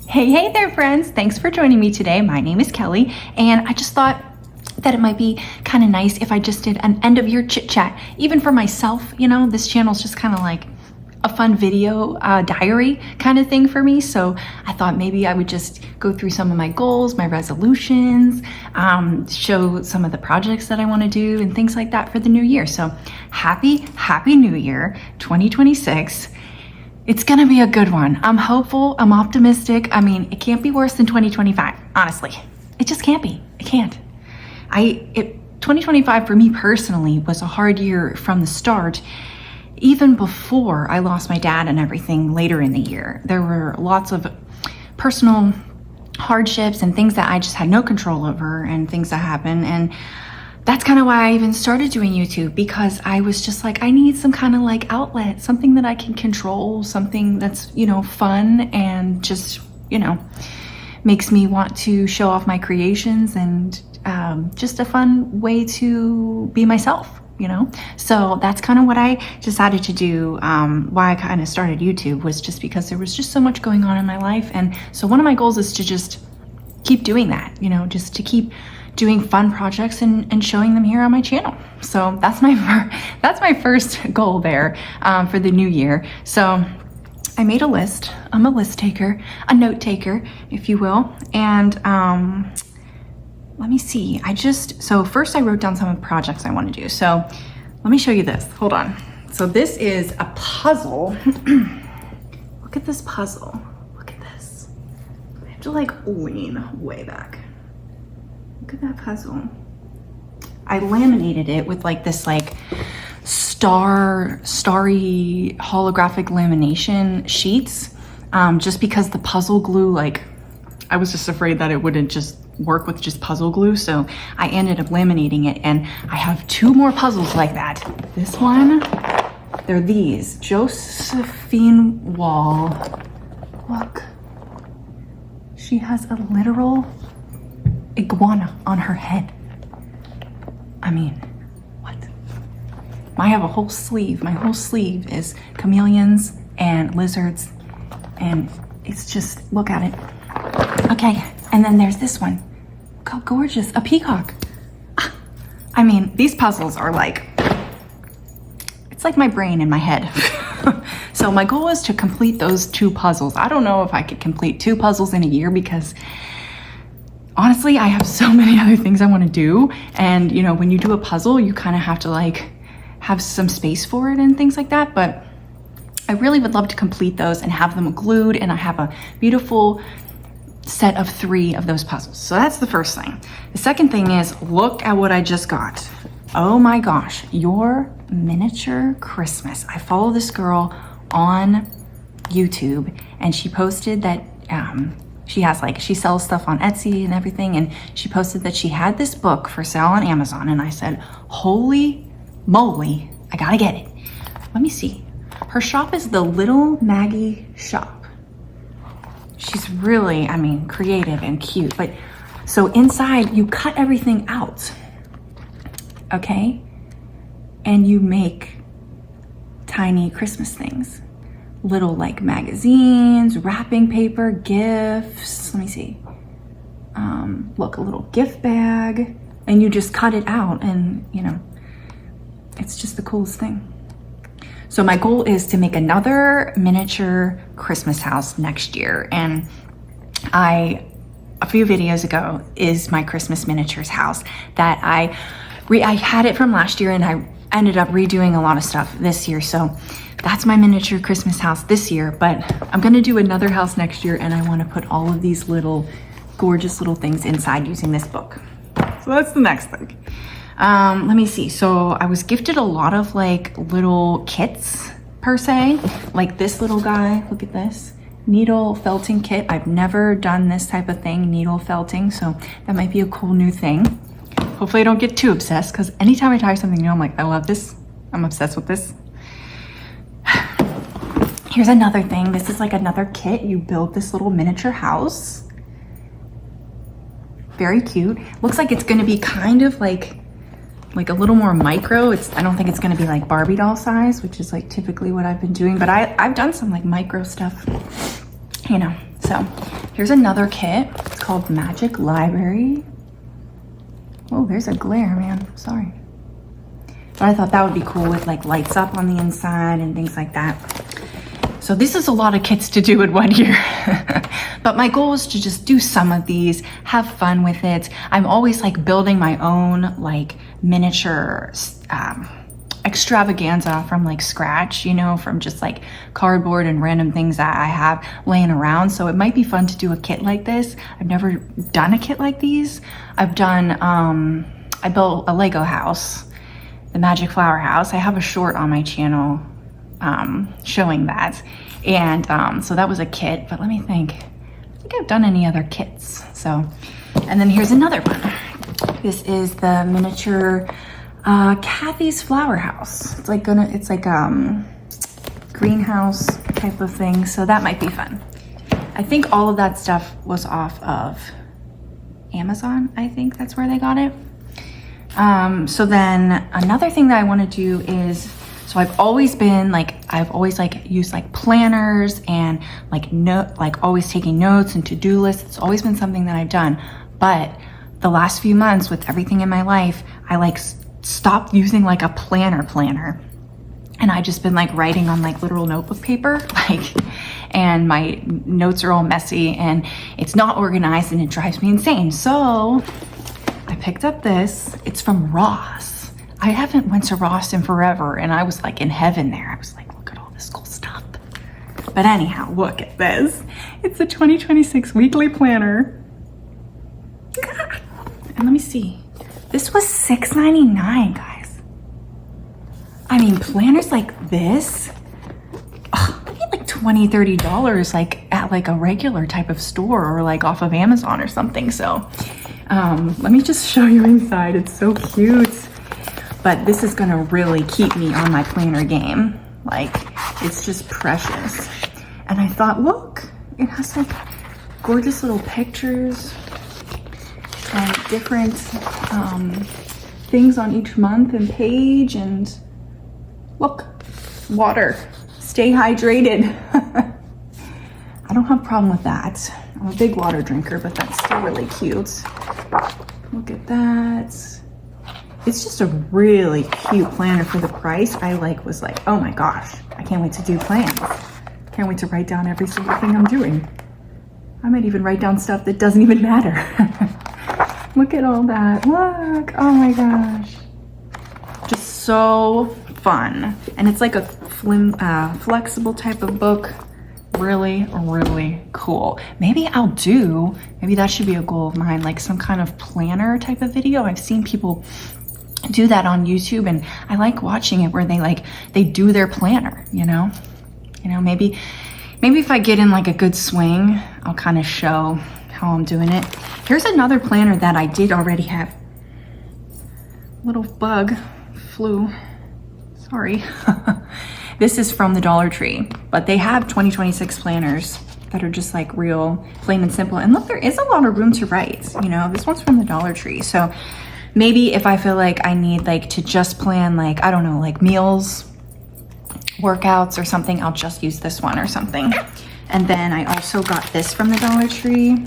Hey there, friends. Thanks for joining me today. My name is Kelly, and I just thought that it might be kind of nice if I just did an end of year chit chat, even for myself. You know, this channel's just kind of like a fun video diary kind of thing for me. So I thought maybe I would just go through some of my goals, my resolutions, show some of the projects that I want to do and things like that for the new year. So happy new year 2026. It's gonna be a good one. I'm hopeful, I'm optimistic. I mean, it can't be worse than 2025, honestly. It just can't be, it can't. 2025 for me personally was a hard year from the start, even before I lost my dad and everything later in the year. There were lots of personal hardships and things that I just had no control over and things that happened. And that's kind of why I even started doing YouTube, because I was just like, I need some kind of like outlet, something that I can control, something that's, you know, fun and just, you know, makes me want to show off my creations and just a fun way to be myself, you know? So that's kind of what I decided to do. Why I kind of started YouTube was just because there was just so much going on in my life. And so one of my goals is to just keep doing that, you know, just to keep doing fun projects and showing them here on my channel. So that's my first goal there for the new year. So I made a list. I'm a list taker, a note taker, if you will. And let me see. So first I wrote down some of the projects I want to do. So let me show you this. Hold on. So this is a puzzle. Look at this puzzle. Look at this. I have to like lean way back. Look at that puzzle. I laminated it with like this like starry holographic lamination sheets, just because the puzzle glue, like I was just afraid that it wouldn't just work with just puzzle glue. So I ended up laminating it, and I have two more puzzles like that. This one, they're these, Josephine Wall. Look, she has a literal iguana on her head. I mean, what? I have a whole sleeve. My whole sleeve is chameleons and lizards, and it's just, look at it. Okay, and then there's this one. Look how gorgeous, a peacock. I mean, these puzzles are like, it's like my brain in my head. So my goal is to complete those two puzzles. I don't know if I could complete two puzzles in a year, because honestly, I have so many other things I want to do. And you know, when you do a puzzle, you kind of have to like have some space for it and things like that. But I really would love to complete those and have them glued. And I have a beautiful set of 3 of those puzzles. So that's the first thing. The second thing is, look at what I just got. Oh my gosh, your miniature Christmas. I follow this girl on YouTube, and she posted that she sells stuff on Etsy and everything, and she posted that she had this book for sale on Amazon, and I said, holy moly, I gotta get it. Let me see. Her shop is the Little Maggie Shop. She's really, I mean, creative and cute. But so inside you cut everything out, okay? And you make tiny Christmas things. Little like magazines, wrapping paper, gifts. Let me see. Look, a little gift bag, and you just cut it out, and you know, it's just the coolest thing. So my goal is to make another miniature Christmas house next year. And a few videos ago is my Christmas miniatures house that I had it from last year, and I ended up redoing a lot of stuff this year. So that's my miniature Christmas house this year, but I'm gonna do another house next year, and I wanna put all of these little gorgeous little things inside using this book. So that's the next thing. Let me see. So I was gifted a lot of like little kits per se, like this little guy, look at this, needle felting kit. I've never done this type of thing, needle felting, so that might be a cool new thing. Hopefully I don't get too obsessed, because anytime I try something new, I'm like, I love this, I'm obsessed with this. Here's another thing. This is like another kit. You build this little miniature house. Very cute. Looks like it's gonna be kind of like a little more micro. I don't think it's gonna be like Barbie doll size, which is like typically what I've been doing, but I've done some like micro stuff you know. So here's another kit. It's called Magic Library. Oh, there's a glare, man. Sorry. But I thought that would be cool with like lights up on the inside and things like that. So this is a lot of kits to do in 1 year. But my goal is to just do some of these, have fun with it. I'm always like building my own like miniature extravaganza from like scratch, you know, from just like cardboard and random things that I have laying around. So it might be fun to do a kit like this. I've never done a kit like these. I've done, I built a Lego house, the Magic Flower House. I have a short on my channel showing that. And so that was a kit, but let me think. I think I've done any other kits. So, and then here's another one. This is the miniature Kathy's Flower House. It's like greenhouse type of thing. So that might be fun. I think all of that stuff was off of Amazon. I think that's where they got it. So then another thing that I want to do is, so I've always used like planners and like always taking notes and to-do lists. It's always been something that I've done. But the last few months with everything in my life, I like stopped using like a planner. And I just been like writing on like literal notebook paper, and my notes are all messy and it's not organized and it drives me insane. So I picked up this. It's from Ross. I haven't went to Ross in forever, and I was like in heaven there. I was like, look at all this cool stuff. But anyhow, look at this. It's a 2026 weekly planner. And let me see. This was $6.99, guys. I mean, planners like this, maybe like $20, $30 like at like a regular type of store or like off of Amazon or something. So let me just show you inside. It's so cute. But this is gonna really keep me on my planner game. Like, it's just precious. And I thought, look, it has like gorgeous little pictures and different things on each month and page. And look, water, stay hydrated. I don't have a problem with that. I'm a big water drinker, but that's still really cute. Look at that. It's just a really cute planner for the price. I was like, oh my gosh, I can't wait to do plans. Can't wait to write down every single thing I'm doing. I might even write down stuff that doesn't even matter. Look at all that. Look, oh my gosh. Just so fun. And it's like a flexible type of book. Really, really cool. Maybe that should be a goal of mine, like some kind of planner type of video. I've seen people do that on YouTube, and I like watching it where they do their planner, you know, maybe if I get in like a good swing, I'll kind of show how I'm doing it. Here's another planner that I did already have. Little bug flew, sorry. This is from the Dollar Tree, but they have 2026 planners that are just like real plain and simple. And look, there is a lot of room to write, you know. This one's from the Dollar Tree. So maybe if I feel like I need like to just plan like, I don't know, like meals, workouts or something, I'll just use this one or something. And then I also got this from the Dollar Tree.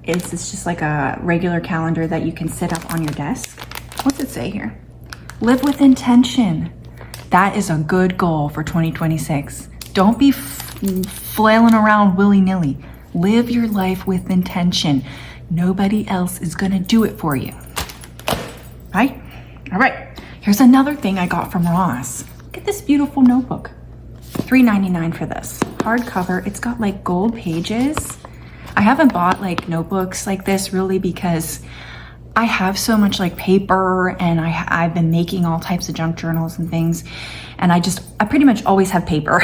It's just like a regular calendar that you can sit up on your desk. What's it say here? Live with intention. That is a good goal for 2026. Don't be flailing around willy-nilly. Live your life with intention. Nobody else is gonna do it for you. Right? All right, here's another thing I got from Ross. Look at this beautiful notebook. $3.99 for this. Hardcover, it's got like gold pages. I haven't bought like notebooks like this really because I have so much like paper, and I've been making all types of junk journals and things. And I pretty much always have paper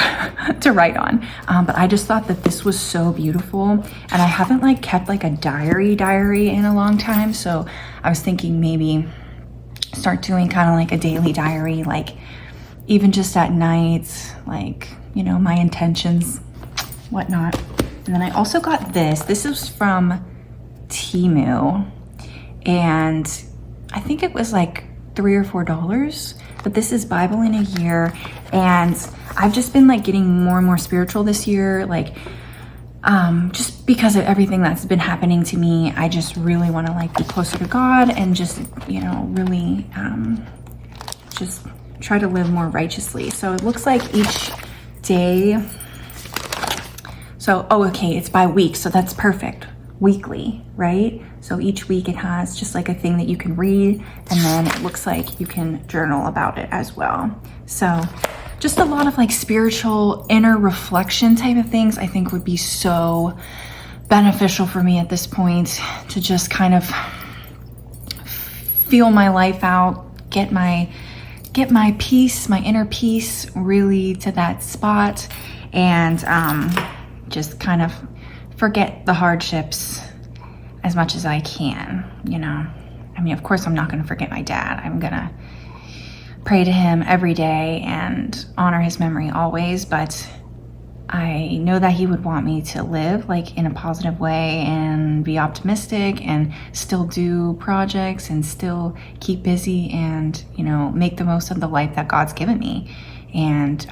to write on. But I just thought that this was so beautiful, and I haven't like kept like a diary in a long time. So I was thinking maybe start doing kind of like a daily diary, like even just at night, like, you know, my intentions, whatnot. And then I also got this. This is from Temu. And I think it was like $3 or $4, but this is Bible in a Year. And I've just been like getting more and more spiritual this year. Like just because of everything that's been happening to me, I just really want to like be closer to God and just, you know, really just try to live more righteously. So it looks like each day, so, oh, okay, it's by week, so that's perfect. Weekly, right? So each week it has just like a thing that you can read, and then it looks like you can journal about it as well. So just a lot of like spiritual inner reflection type of things I think would be so beneficial for me at this point, to just kind of feel my life out, get my peace, my inner peace really to that spot, and just kind of forget the hardships as much as I can, you know. I mean, of course I'm not going to forget my dad. I'm going to pray to him every day and honor his memory always, but I know that he would want me to live like in a positive way and be optimistic and still do projects and still keep busy and, you know, make the most of the life that God's given me. And,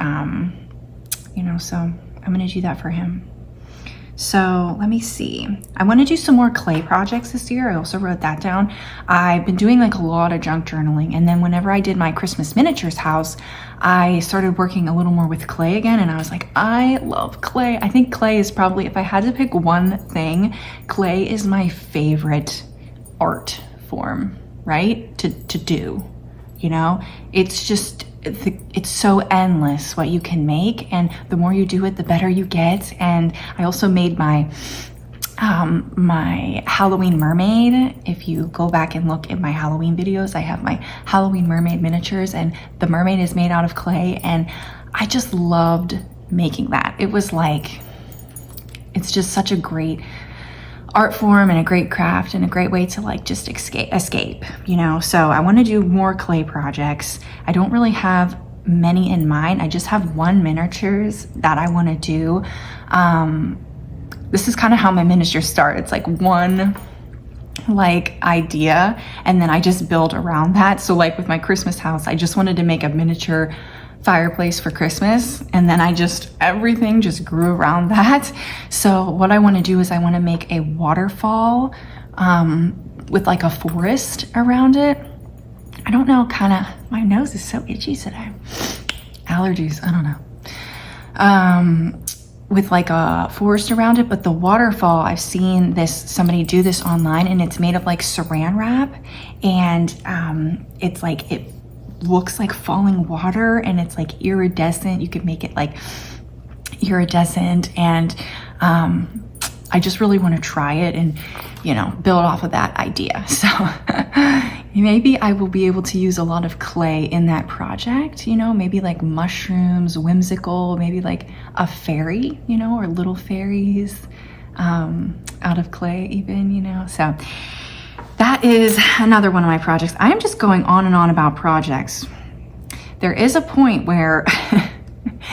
you know, so I'm going to do that for him. So let me see. I want to do some more clay projects this year. I also wrote that down. I've been doing like a lot of junk journaling. And then whenever I did my Christmas miniatures house, I started working a little more with clay again. And I was like, I love clay. I think clay is probably, if I had to pick one thing, clay is my favorite art form, right? To do, you know, it's just, it's so endless what you can make, and the more you do it, the better you get. And I also made my my Halloween mermaid. If you go back and look at my Halloween videos, I have my Halloween mermaid miniatures, and the mermaid is made out of clay, and I just loved making that. It was like, it's just such a great art form and a great craft and a great way to like just escape, you know. So I want to do more clay projects. I don't really have many in mind. I just have one miniatures that I want to do. This is kind of how my miniatures start. It's like one like idea, and then I just build around that. So like with my Christmas house, I just wanted to make a miniature fireplace for Christmas, and then everything just grew around that. So what I want to do is I want to make a waterfall with like a forest around it. I don't know, kind of, my nose is so itchy today. Allergies, I don't know. With like a forest around it, but the waterfall, I've seen somebody do this online, and it's made of like saran wrap, and it's like, it looks like falling water, and it's like iridescent. You could make it like iridescent, and I just really want to try it and, you know, build off of that idea. So maybe I will be able to use a lot of clay in that project, you know, maybe like mushrooms, whimsical, maybe like a fairy, you know, or little fairies out of clay even, you know. So that is another one of my projects. I am just going on and on about projects. There is a point where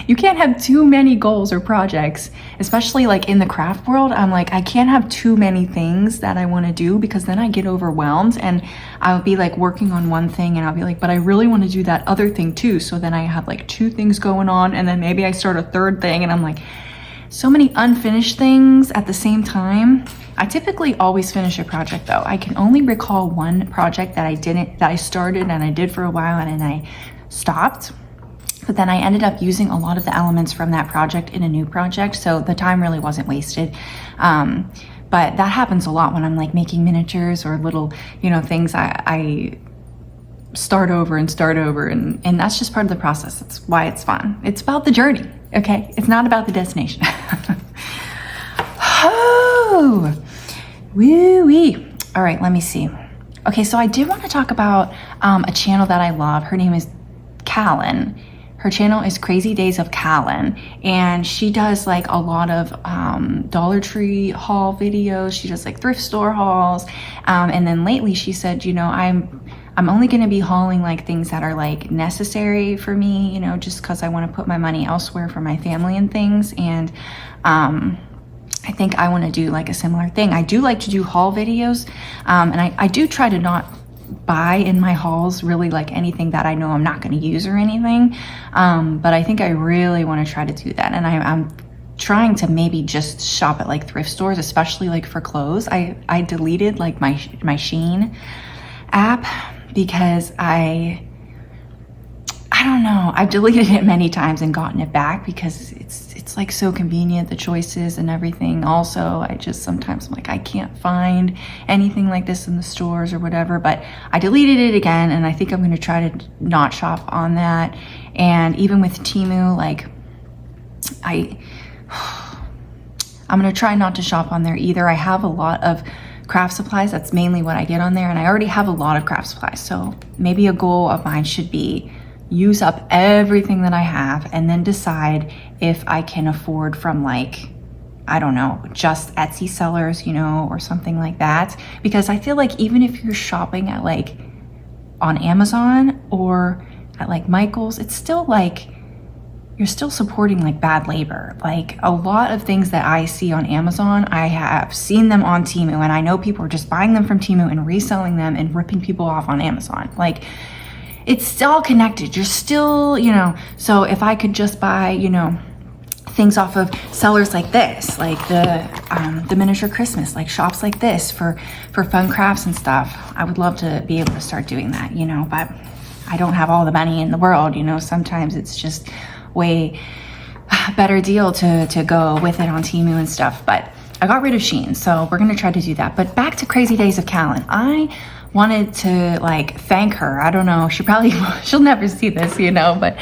you can't have too many goals or projects, especially like in the craft world. I'm like, I can't have too many things that I want to do, because then I get overwhelmed, and I'll be like working on one thing and I'll be like, but I really want to do that other thing too. So then I have like two things going on, and then maybe I start a third thing, and I'm like, so many unfinished things at the same time. I typically always finish a project though. I can only recall one project that I started and I did for a while, and then I stopped. But then I ended up using a lot of the elements from that project in a new project, so the time really wasn't wasted. But that happens a lot when I'm like making miniatures or little, you know, things. I start over, and that's just part of the process. That's why it's fun. It's about the journey, okay? It's not about the destination. Oh, woo-wee. All right, let me see. Okay, so I did want to talk about a channel that I love. Her name is Callan. Her channel is Crazy Days of Callan, and she does like a lot of Dollar Tree haul videos. She does like thrift store hauls, and then lately she said, you know, I'm only going to be hauling like things that are like necessary for me, you know, just because I want to put my money elsewhere for my family and things. And I think I want to do like a similar thing. I do like to do haul videos, and I do try to not buy in my hauls really like anything that I know I'm not going to use or anything, but I think I really want to try to do that, and I'm trying to maybe just shop at like thrift stores, especially like for clothes. I deleted like my Shein app because I don't know. I've deleted it many times and gotten it back because it's like so convenient, the choices and everything. Also, I just sometimes I'm like, I can't find anything like this in the stores or whatever, but I deleted it again, and I think I'm gonna try to not shop on that. And even with Temu, like I'm gonna try not to shop on there either. I have a lot of craft supplies. That's mainly what I get on there, and I already have a lot of craft supplies. So maybe a goal of mine should be use up everything that I have and then decide if I can afford from like, I don't know, just Etsy sellers, you know, or something like that. Because I feel like even if you're shopping at like on Amazon or at like Michael's, it's still like, you're still supporting like bad labor. Like a lot of things that I see on Amazon, I have seen them on Temu, and I know people are just buying them from Temu and reselling them and ripping people off on Amazon. Like, it's all connected. You're still, you know, so if I could just buy, you know, things off of sellers like this, like the miniature Christmas, like shops like this for fun crafts and stuff, I would love to be able to start doing that, you know, but I don't have all the money in the world, you know. Sometimes it's just way better deal to go with it on Temu and stuff. But I got rid of Shein, so we're gonna try to do that. But back to Crazy Days of Callan. I wanted to like thank her. I don't know, she'll never see this, you know, but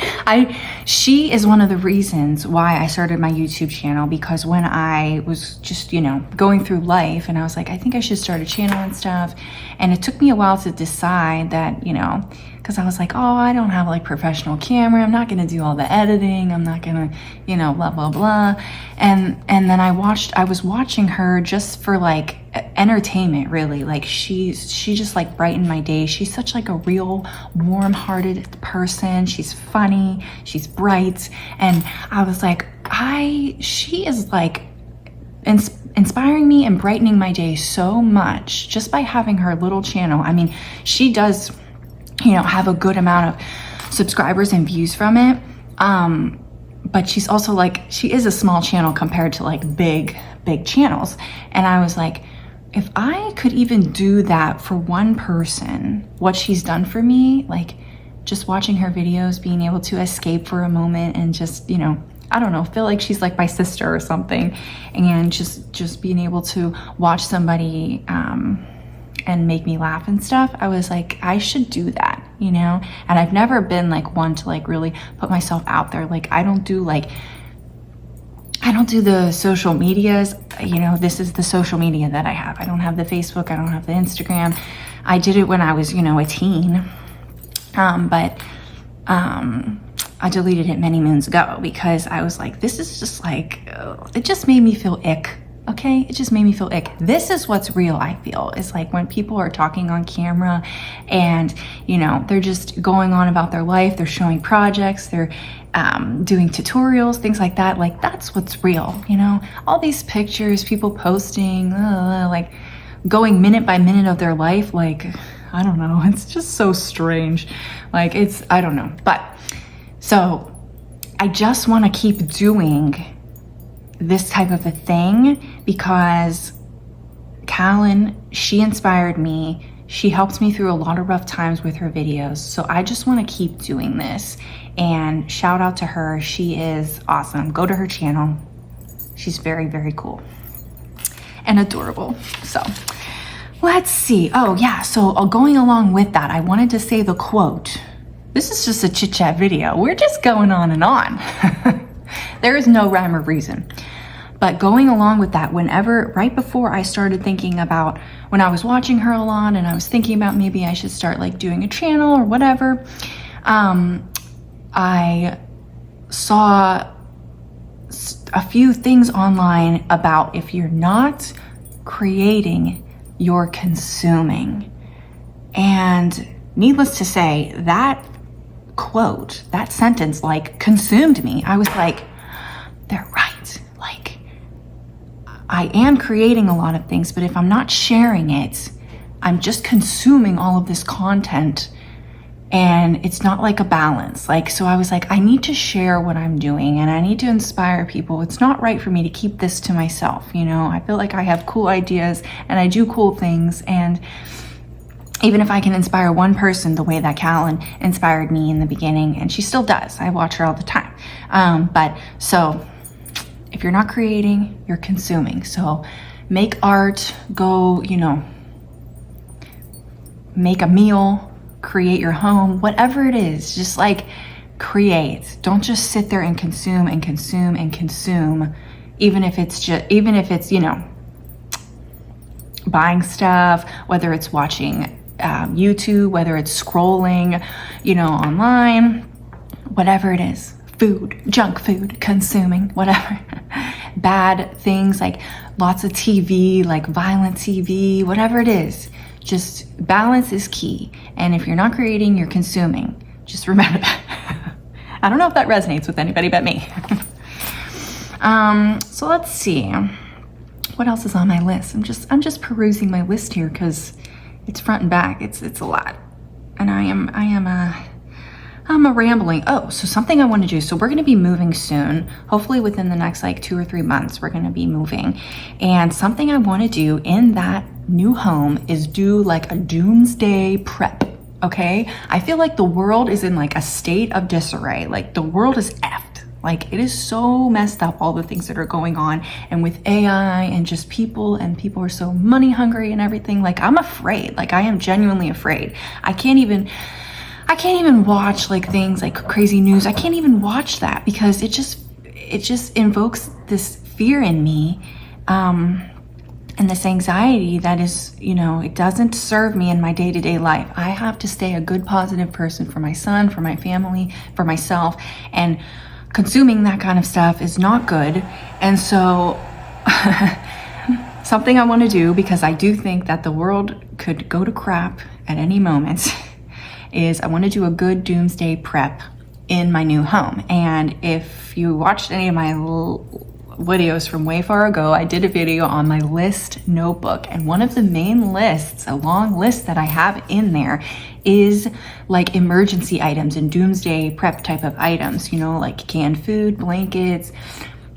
she is one of the reasons why I started my YouTube channel, because when I was just, you know, going through life and I was like, I think I should start a channel and stuff. And it took me a while to decide that, you know, because I was like, oh, I don't have like professional camera. I'm not gonna do all the editing. I'm not gonna, you know, blah, blah, blah. And then I was watching her just for like entertainment, really. Like she just like brightened my day. She's such like a real warm-hearted person. She's funny, she's bright. And I was like, she is like inspiring me and brightening my day so much just by having her little channel. I mean, she does, you know, have a good amount of subscribers and views from it. But she's also like, she is a small channel compared to like big channels. And I was like, if I could even do that for one person, what she's done for me, like just watching her videos, being able to escape for a moment and just, you know, I don't know, feel like she's like my sister or something, and just being able to watch somebody and make me laugh and stuff, I was like, I should do that, you know? And I've never been like one to like really put myself out there. Like I don't do the social medias, you know. This is the social media that I have. I don't have the Facebook, I don't have the Instagram. I did it when I was, you know, a teen. But I deleted it many moons ago because I was like, this is just like, it just made me feel ick. Okay, it just made me feel ick. This is what's real, I feel. It's like when people are talking on camera and, you know, they're just going on about their life, they're showing projects, they're doing tutorials, things like that. Like, that's what's real, you know? All these pictures, people posting, like going minute by minute of their life, like, I don't know, it's just so strange. Like, I don't know. But, so, I just want to keep doing this type of a thing because Callan, she inspired me. She helped me through a lot of rough times with her videos. So I just want to keep doing this, and shout out to her. She is awesome. Go to her channel. She's very, very cool and adorable. So let's see. Oh yeah, so going along with that, I wanted to say the quote. This is just a chit chat video. We're just going on and on. There is no rhyme or reason. But going along with that, right before I started thinking about, when I was watching her a lot and I was thinking about maybe I should start like doing a channel or whatever, I saw a few things online about if you're not creating, you're consuming. And needless to say, that quote, that sentence like consumed me. I was like, they're right. Like, I am creating a lot of things, but if I'm not sharing it, I'm just consuming all of this content and it's not like a balance. Like, so I was like, I need to share what I'm doing and I need to inspire people. It's not right for me to keep this to myself. You know, I feel like I have cool ideas and I do cool things, and even if I can inspire one person the way that Callan inspired me in the beginning, and she still does, I watch her all the time. But so if you're not creating, you're consuming. So make art, go, you know, make a meal, create your home, whatever it is, just like create. Don't just sit there and consume and consume and consume, even if it's, you know, buying stuff, whether it's watching YouTube, whether it's scrolling, you know, online, whatever it is, food, junk food, consuming, whatever. Bad things like lots of TV, like violent TV, whatever it is. Just balance is key. And if you're not creating, you're consuming. Just remember that. I don't know if that resonates with anybody but me. So let's see. What else is on my list? I'm just perusing my list here because it's front and back. It's a lot. And I'm a rambling. Oh, so something I want to do. So we're going to be moving soon. Hopefully within the next like 2 or 3 months, we're going to be moving. And something I want to do in that new home is do like a doomsday prep. Okay. I feel like the world is in like a state of disarray. Like the world is effed. Like it is so messed up, all the things that are going on, and with AI and just people are so money hungry and everything. Like I'm afraid, like I am genuinely afraid. I can't even watch like things like crazy news. I can't even watch that because it just invokes this fear in me, and this anxiety that is, you know, it doesn't serve me in my day-to-day life. I have to stay a good, positive person for my son, for my family, for myself, and consuming that kind of stuff is not good. And so something I want to do, because I do think that the world could go to crap at any moment, is I want to do a good doomsday prep in my new home. And if you watched any of my videos from way far ago, I did a video on my list notebook, and one of the main lists, a long list that I have in there, is like emergency items and doomsday prep type of items, you know, like canned food, blankets,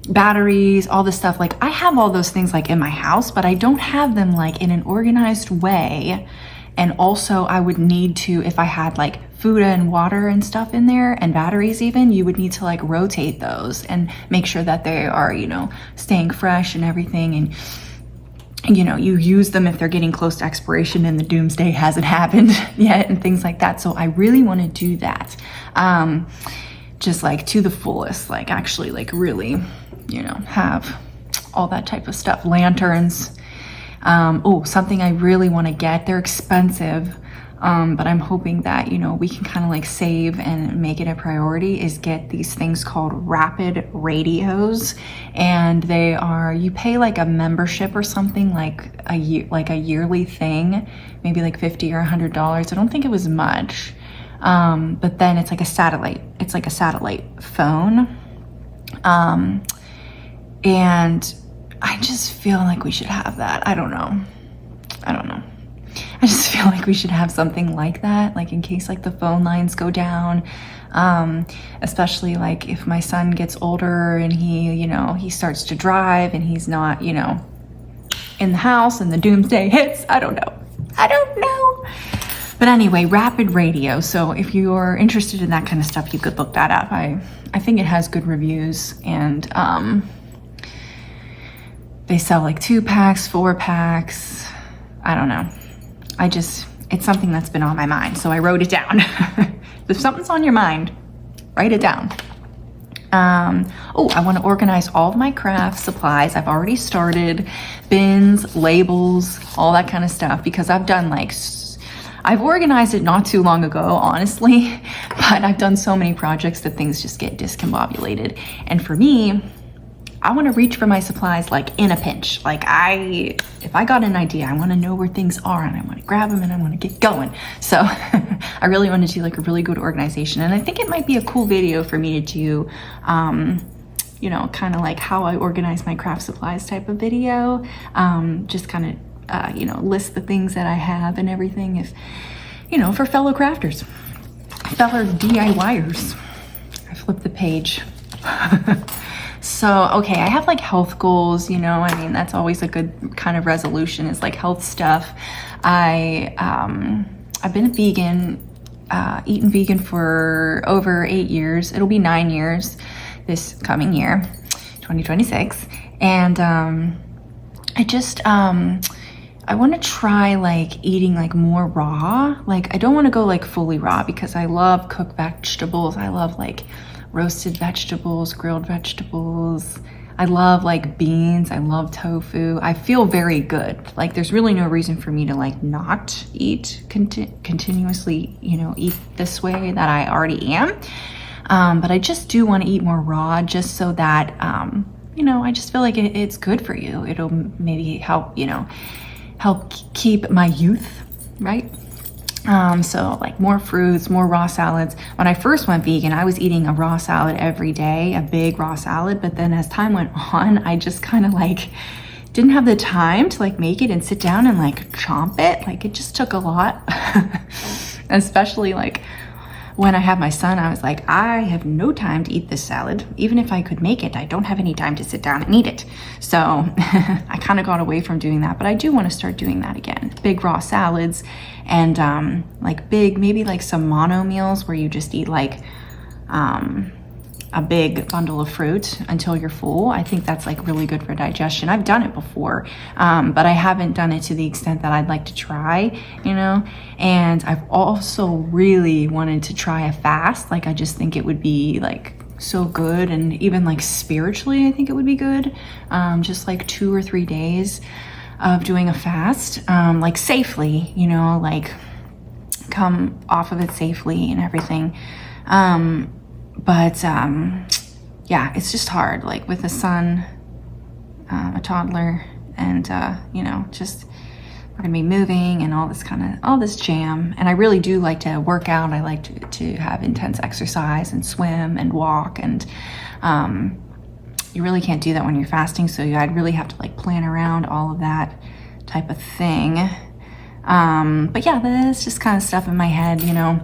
batteries, all this stuff. Like I have all those things like in my house, but I don't have them like in an organized way. And also I would need to, if I had like food and water and stuff in there and batteries even, you would need to like rotate those and make sure that they are, you know, staying fresh and everything. And, you know, you use them if they're getting close to expiration and the doomsday hasn't happened yet and things like that. So I really want to do that. Just like to the fullest, like actually like really, you know, have all that type of stuff, lanterns. Oh, something I really want to get. They're expensive, but I'm hoping that, you know, we can kind of like save and make it a priority, is get these things called rapid radios. And they are, you pay like a membership or something, like a yearly thing, maybe like $50 or $100. I don't think it was much. But then it's like a satellite phone. And I just feel like we should have that. I don't know. I just feel like we should have something like that, like in case like the phone lines go down, especially like if my son gets older and he, you know, he starts to drive and he's not, you know, in the house and the doomsday hits. I don't know. But anyway, rapid radio. So if you're interested in that kind of stuff, you could look that up. I think it has good reviews, and they sell like 2-packs, 4-packs. I don't know. It's something that's been on my mind, so I wrote it down. If something's on your mind, write it down. Oh, I want to organize all of my craft supplies. I've already started bins, labels, all that kind of stuff, because I've done like, I've organized it not too long ago, honestly, but I've done so many projects that things just get discombobulated. And for me, I want to reach for my supplies like in a pinch. Like if I got an idea, I want to know where things are and I want to grab them and I want to get going. So I really want to do like a really good organization. And I think it might be a cool video for me to do, you know, kind of like how I organize my craft supplies type of video. Just kind of, you know, list the things that I have and everything, if, you know, for fellow crafters. fellow DIYers. I flipped the page. So, okay, I have like health goals, you know, I mean, that's always a good kind of resolution, is like health stuff. I've been a vegan, eaten vegan for over 8 years. It'll be 9 years this coming year, 2026. And I want to try like eating like more raw. Like I don't want to go like fully raw because I love cooked vegetables. I love like roasted vegetables, grilled vegetables. I love like beans. I love tofu. I feel very good. Like there's really no reason for me to like not eat continuously, you know, eat this way that I already am. But I just do want to eat more raw just so that, you know, I just feel like it's good for you. It'll maybe help, you know, help keep my youth, right? So like more fruits, more raw salads. When I first went vegan, I was eating a raw salad every day, a big raw salad. But then as time went on, I just kind of like didn't have the time to like make it and sit down and like chomp it. Like it just took a lot, especially like when I had my son. I was like, I have no time to eat this salad. Even if I could make it, I don't have any time to sit down and eat it. So I kind of got away from doing that, but I do want to start doing that again. Big raw salads and like big, maybe like some mono meals where you just eat like a big bundle of fruit until you're full. I think that's like really good for digestion. I've done it before, but I haven't done it to the extent that I'd like to try, you know? And I've also really wanted to try a fast. Like, I just think it would be like so good, and even like spiritually, I think it would be good. Just like 2 or 3 days of doing a fast, like safely, you know, like come off of it safely and everything. But yeah, it's just hard, like with a son, a toddler, and you know, just we're gonna be moving and all this jam. And I really do like to work out. I like to have intense exercise and swim and walk, and you really can't do that when you're fasting. So I'd really have to like plan around all of that type of thing. But yeah, that's just kind of stuff in my head, you know.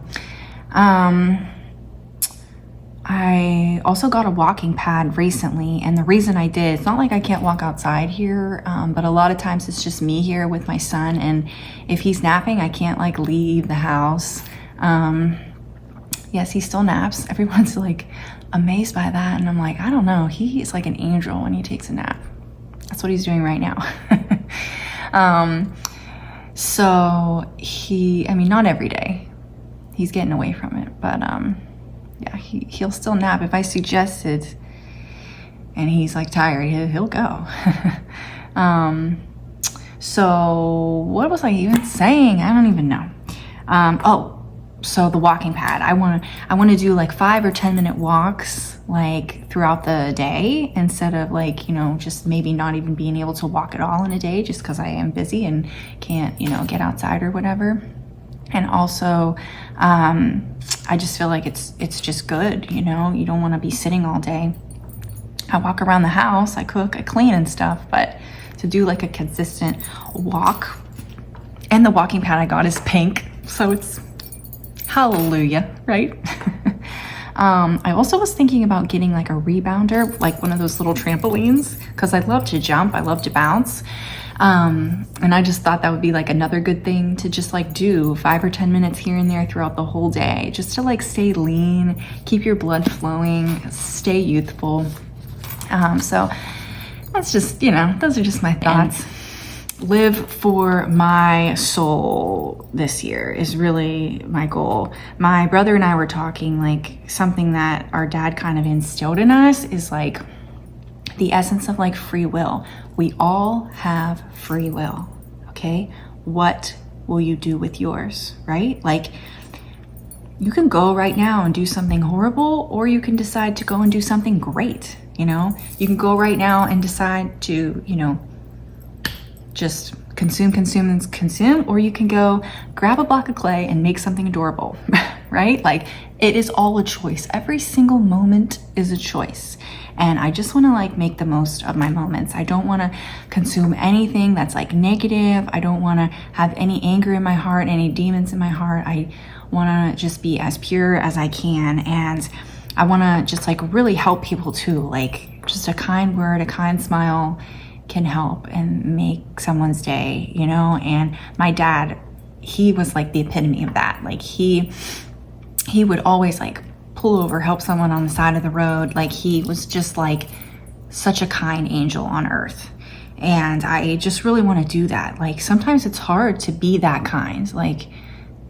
I also got a walking pad recently, and the reason I did, it's not like I can't walk outside here, but a lot of times it's just me here with my son, and if he's napping, I can't like leave the house. Yes, he still naps. Everyone's like amazed by that, and I'm like, I don't know, he is like an angel when he takes a nap. That's what he's doing right now. So I mean, not every day. He's getting away from it, but yeah, he'll still nap. If I suggest it and he's like tired, he'll go. So what was I even saying? I don't even know. So the walking pad, I want to do like 5 or 10 minute walks like throughout the day, instead of like, you know, just maybe not even being able to walk at all in a day just because I am busy and can't, you know, get outside or whatever. And also, I just feel like it's just good, you know, you don't want to be sitting all day. I walk around the house, I cook, I clean and stuff, but to do like a consistent walk, and the walking pad I got is pink, so it's hallelujah, right? I also was thinking about getting like a rebounder, like one of those little trampolines, because I love to jump, I love to bounce. And I just thought that would be like another good thing to just like do 5 or 10 minutes here and there throughout the whole day, just to like stay lean, keep your blood flowing, stay youthful. So that's just, you know, those are just my thoughts. Live for my soul this year is really my goal. My brother and I were talking, like something that our dad kind of instilled in us is like the essence of like free will. We all have free will, okay? What will you do with yours, right? Like, you can go right now and do something horrible, or you can decide to go and do something great, you know? You can go right now and decide to, you know, just consume, or you can go grab a block of clay and make something adorable, right? Like, it is all a choice. Every single moment is a choice. And I just want to like make the most of my moments. I don't want to consume anything that's like negative. I don't want to have any anger in my heart, any demons in my heart. I want to just be as pure as I can. And I want to just like really help people too. Like just a kind word, a kind smile can help and make someone's day, you know? And my dad, he was like the epitome of that. Like he would always like pull over, help someone on the side of the road. Like he was just like such a kind angel on earth. And I just really want to do that. Like sometimes it's hard to be that kind, like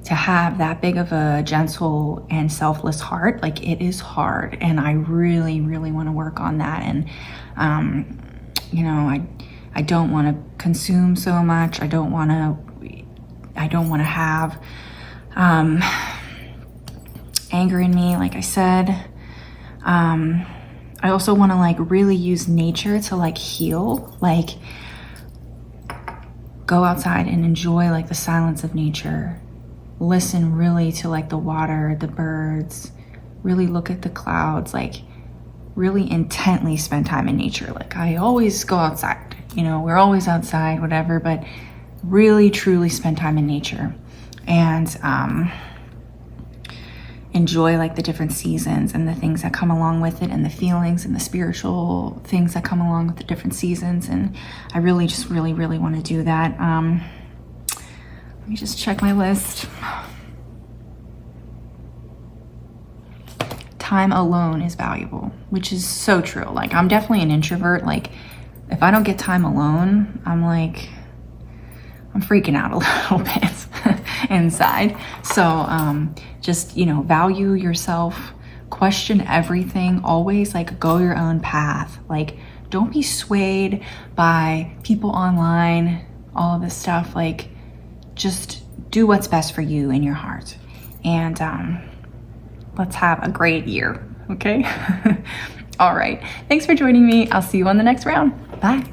to have that big of a gentle and selfless heart. Like it is hard. And I really, really want to work on that. And, you know, I don't want to consume so much. I don't want to have, anger in me, like I said. I also want to like really use nature to like heal, like go outside and enjoy like the silence of nature. Listen really to like the water, the birds, really look at the clouds, like really intently spend time in nature. Like I always go outside, you know, we're always outside, whatever, but really truly spend time in nature and enjoy like the different seasons and the things that come along with it and the feelings and the spiritual things that come along with the different seasons. And I really just really want to do that. Let me just check my list. Time alone is valuable, which is so true. Like I'm definitely an introvert. Like if I don't get time alone, I'm freaking out a little bit inside. So just, you know, value yourself, question everything, always like go your own path. Like don't be swayed by people online, all of this stuff. Like just do what's best for you in your heart. And let's have a great year, okay? All right. Thanks for joining me. I'll see you on the next round. Bye.